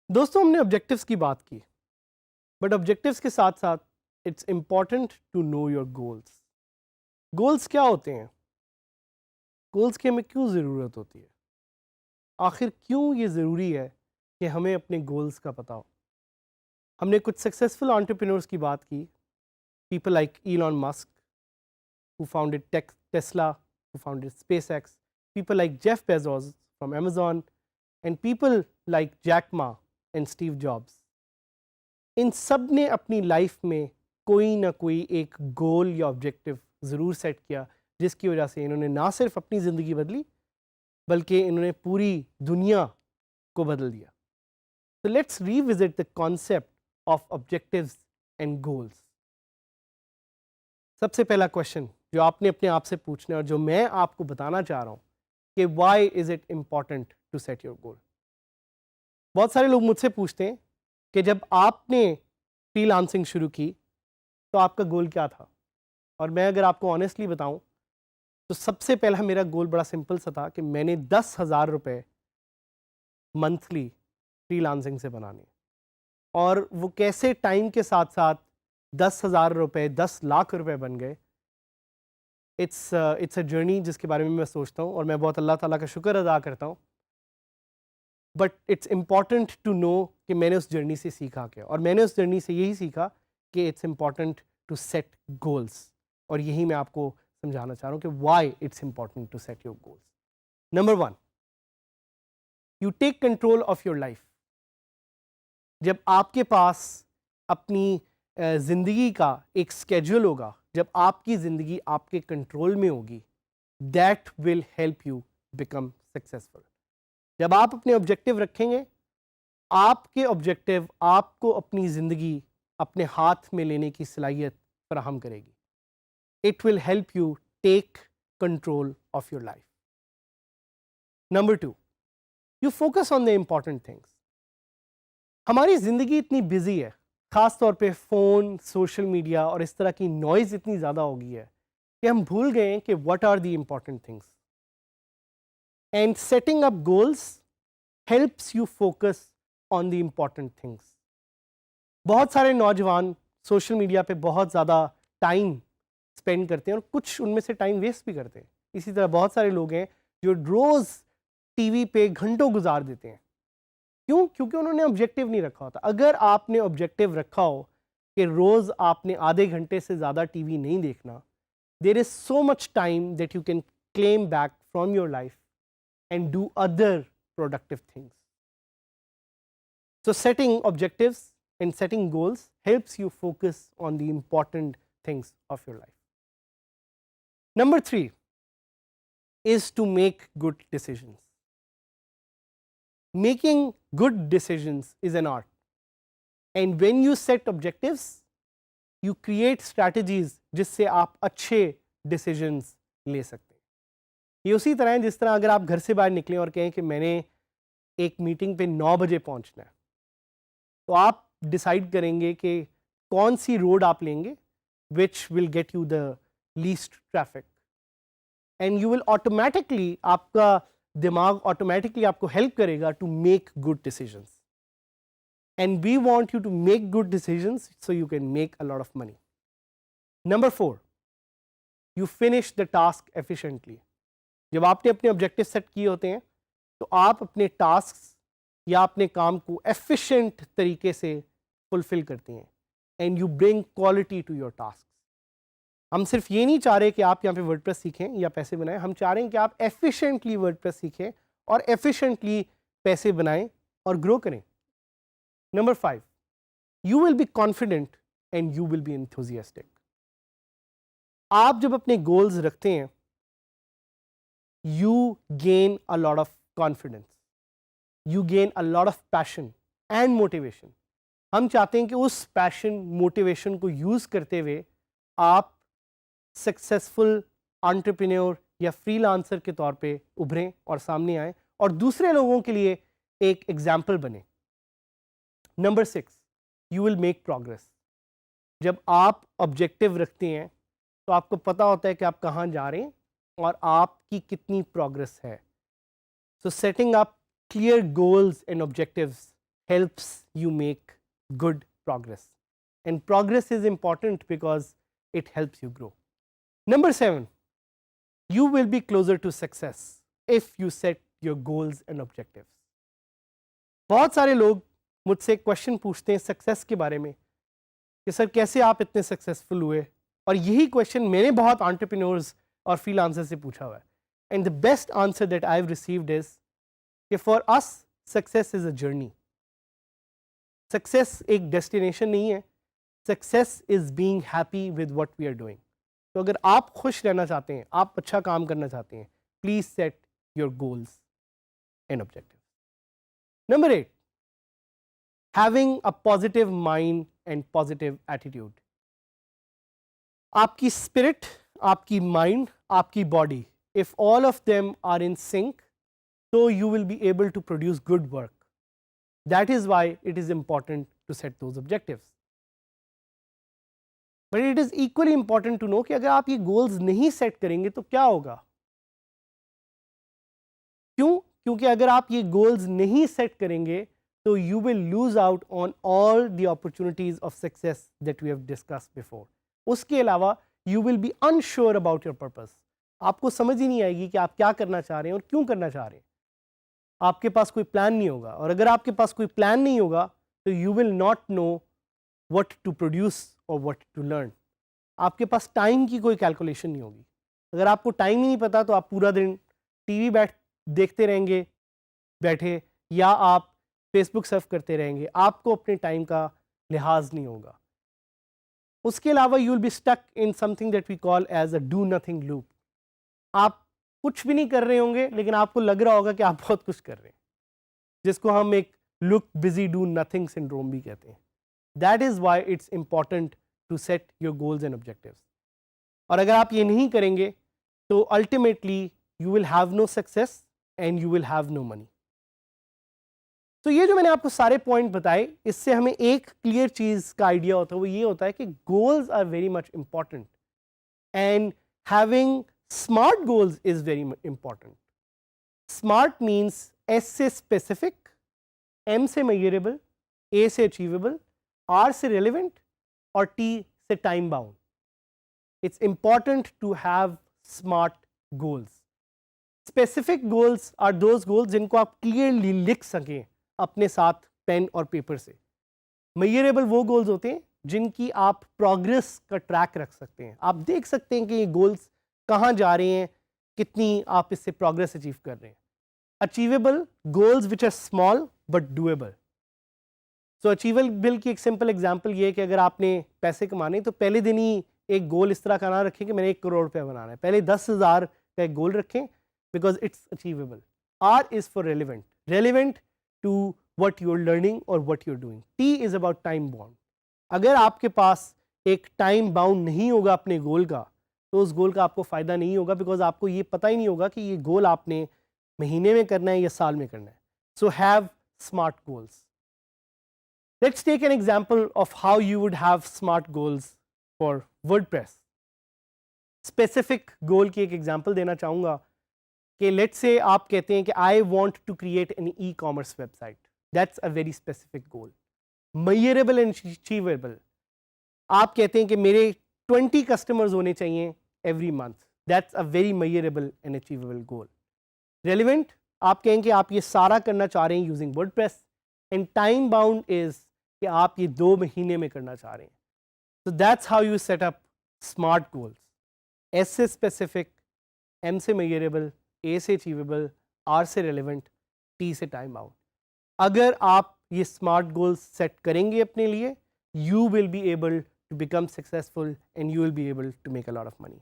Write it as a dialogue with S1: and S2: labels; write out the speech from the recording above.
S1: दोस्तों, हमने ऑब्जेक्टिव्स की बात की, बट ऑब्जेक्टिव्स के साथ साथ it's important to know your goals. Goals क्या होते हैं? गोल्स की हमें क्यों ज़रूरत होती है? आखिर क्यों ये ज़रूरी है कि हमें अपने गोल्स का पता हो? हमने कुछ सक्सेसफुल एंटरप्रेन्योर्स की बात की, people like Elon Musk who founded Tesla, who founded SpaceX, people like Jeff Bezos from Amazon, and people like Jack Ma and Steve Jobs. इन सब ने अपनी लाइफ में कोई ना कोई एक गोल या ऑब्जेक्टिव ज़रूर सेट किया, जिसकी वजह से इन्होंने ना सिर्फ अपनी ज़िंदगी बदली, बल्कि इन्होंने पूरी दुनिया को बदल दिया। तो let's revisit the concept of objectives and goals. सबसे पहला क्वेश्चन जो आपने अपने आप से पूछना है और जो मैं आपको बताना चाह रहा हूँ कि why is it important to set your goal. बहुत सारे लोग मुझसे पूछते हैं कि जब आपने फ्रीलांसिंग शुरू की तो आपका गोल क्या था? और मैं अगर आपको ऑनेस्टली बताऊं तो सबसे पहला मेरा गोल बड़ा सिंपल सा था कि मैंने 10,000 रुपये मंथली फ्रीलांसिंग से बनाने, और वो कैसे टाइम के साथ साथ 10,000 रुपये 10 लाख रुपए बन गए। इट्स अ जर्नी जिसके बारे में मैं सोचता हूँ और मैं बहुत अल्लाह ताला का शुक्र अदा करता हूँ। But it's important to know कि मैंने उस जर्नी से सीखा क्या, और मैंने उस जर्नी से यही सीखा कि it's important to set goals, और यही मैं आपको समझाना चाह रहा हूँ कि why it's important to set your goals. Number 1, you take control of your life. जब आपके पास अपनी ज़िंदगी का एक स्केड्यूल होगा, जब आपकी ज़िंदगी आपके कंट्रोल में होगी, that will help you become successful. जब आप अपने ऑब्जेक्टिव रखेंगे, आपके ऑब्जेक्टिव आपको अपनी ज़िंदगी अपने हाथ में लेने की सलाहियत फराहम करेगी। It will help you take control of your life. Number 2, you focus on the important things. हमारी ज़िंदगी इतनी बिजी है, ख़ास तौर पे फ़ोन, सोशल मीडिया और इस तरह की नॉइज़ इतनी ज़्यादा हो गई है कि हम भूल गए हैं कि what are the important things. And setting up goals helps you focus on the important things. बहुत सारे नौजवान सोशल मीडिया पे बहुत ज़्यादा टाइम स्पेंड करते हैं और कुछ उनमें से टाइम वेस्ट भी करते हैं। इसी तरह बहुत सारे लोग हैं जो रोज़ टीवी पे घंटों गुजार देते हैं। क्यों? क्योंकि उन्होंने ऑब्जेक्टिव नहीं रखा होता। अगर आपने ऑब्जेक्टिव रखा हो कि रोज़ आपने आधे घंटे से ज़्यादा टीवी नहीं देखना, there is so much time that you can claim back from your life and do other productive things. So setting objectives and setting goals helps you focus on the important things of your life. Number 3 is to make good decisions. Making good decisions is an art. And when you set objectives, you create strategies जिससे आप अच्छे decisions ले सकते हैं। ये उसी तरह है जिस तरह अगर आप घर से बाहर निकलें और कहें कि मैंने एक मीटिंग पे 9 बजे पहुंचना है, तो आप डिसाइड करेंगे कि कौन सी रोड आप लेंगे which will get you the least traffic, and you will automatically, आपका दिमाग ऑटोमेटिकली आपको हेल्प करेगा to make good decisions. And we want you to make good decisions so you can make a lot of money. Number 4, you finish the task efficiently. जब आपने अपने objective set किए होते हैं तो आप अपने टास्क या अपने काम को एफिशिएंट तरीके से फुलफिल करते हैं, and you bring quality to your task. हम सिर्फ ये नहीं चाह रहे कि आप यहाँ पे वर्डप्रेस सीखें या पैसे बनाएं, हम चाह रहे हैं कि आप एफिशिएंटली वर्डप्रेस सीखें और एफिशिएंटली पैसे बनाएं और ग्रो करें। Number 5, you will be confident and you will B enthusiastic. आप जब अपने गोल्स रखते हैं, you gain a lot of confidence, you gain a lot of passion and motivation. हम चाहते हैं कि उस पैशन, मोटिवेशन को यूज करते हुए आप सक्सेसफुल एंटरप्रेन्योर या फ्रीलांसर के तौर पे उभरें और सामने आएं और दूसरे लोगों के लिए एक एग्जाम्पल बने। Number 6, you will make progress. जब आप ऑब्जेक्टिव रखते हैं तो आपको पता होता है कि आप कहाँ जा रहे हैं और आपकी कितनी प्रोग्रेस है। So setting up clear goals and objectives helps you make good progress, and progress is important because it helps you grow. Number 7, you will be closer to success if you set your goals and objectives. बहुत सारे लोग मुझसे question पूछते हैं success के बारे में कि सर कैसे आप इतने सक्सेसफुल हुए, और यही क्वेश्चन मैंने बहुत एंटरप्रेन्योर्स और फ्रीलांसर से पूछा हुआ है। And the best answer that I have received is कि for us success is a journey. Success एक डेस्टिनेशन नहीं है, success is being happy with what we are doing. तो अगर आप खुश रहना चाहते हैं, आप अच्छा काम करना चाहते हैं, please set your goals and objective. Number 8, having a positive mind and positive attitude. आपकी स्पिरिट, आपकी माइंड, आपकी body, if all of them are in sync, so you will be able to produce good work. That is why it is important to set those objectives. But it is equally important to know कि अगर आप ये goals नहीं set करेंगे तो क्या होगा। क्यों? क्योंकि अगर आप ये goals नहीं set करेंगे तो you will lose out on all the opportunities of success that we have discussed before. उसके अलावा you will be unsure about your purpose. आपको समझ ही नहीं आएगी कि आप क्या करना चाह रहे हैं और क्यों करना चाह रहे हैं। आपके पास कोई प्लान नहीं होगा, और अगर आपके पास कोई प्लान नहीं होगा तो you will not know what to produce और व्हाट टू लर्न। आपके पास टाइम की कोई कैलकुलेशन नहीं होगी। अगर आपको टाइम ही नहीं पता तो आप पूरा दिन टीवी देखते रहेंगे बैठे, या आप फेसबुक सर्फ करते रहेंगे, आपको अपने टाइम का लिहाज नहीं होगा। उसके अलावा you will be stuck in something that we call as a do nothing loop. आप कुछ भी नहीं कर रहे होंगे लेकिन आपको लग रहा होगा कि आप बहुत कुछ कर रहे हैं, जिसको हम एक look busy do nothing syndrome भी कहते हैं। That is why it's important to set your goals and objectives. और अगर आप ये नहीं करेंगे तो ultimately you will have no success and you will have no money. तो ये जो मैंने आपको सारे पॉइंट बताए, इससे हमें एक क्लियर चीज का आइडिया होता है, वो ये होता है कि goals are very much important and having smart goals is very important. Smart means S से specific, M से measurable, A से achievable, R से relevant और T से time bound. It's important to have smart goals. Specific goals are those goals जिनको आप clearly लिख सकें अपने साथ पेन और पेपर से। Measurable वो goals होते हैं जिनकी आप progress का track रख सकते हैं। आप देख सकते हैं कि ये goals कहाँ जा रहे हैं, कितनी आप इससे प्रोग्रेस अचीव कर रहे हैं। Achievable goals which are small but doable. So achievable की एक सिंपल एग्जांपल ये है कि अगर आपने पैसे कमाने तो पहले दिन ही एक गोल इस तरह का ना रखें कि मैंने 1 करोड़ रुपया बनाना है, पहले 10,000 का एक गोल रखें, because it's achievable. R is for relevant, relevant to what you are learning और what you are doing. T is about time bound. अगर आपके पास एक टाइम बाउंड नहीं होगा अपने गोल का तो उस गोल का आपको फ़ायदा नहीं होगा, बिकॉज आपको ये पता ही नहीं होगा कि ये गोल आपने महीने में करना है या साल में करना है। So have smart goals. Let's take an example of how you would have smart goals for WordPress. Specific goal की एक एग्जांपल देना चाहूँगा कि लेट्स से आप कहते हैं कि I want to create an e commerce website. That's a very specific goal, measurable and achievable. आप कहते हैं कि मेरे 20 कस्टमर्स होने चाहिए every month. That's a very measurable and achievable goal. Relevant, आप कहेंगे आप ये सारा करना चाह रहे हैं using WordPress, and time bound is कि आप ये 2 महीने में करना चाह रहे हैं। So that's how you set up smart goals. S से स्पेसिफिक, एम से मेजरेबल, ए से अचीवेबल, आर से रेलिवेंट, टी से टाइम बाउंड। अगर आप ये स्मार्ट गोल्स सेट करेंगे अपने लिए, you will be able to become successful and you will be able to make a lot of money.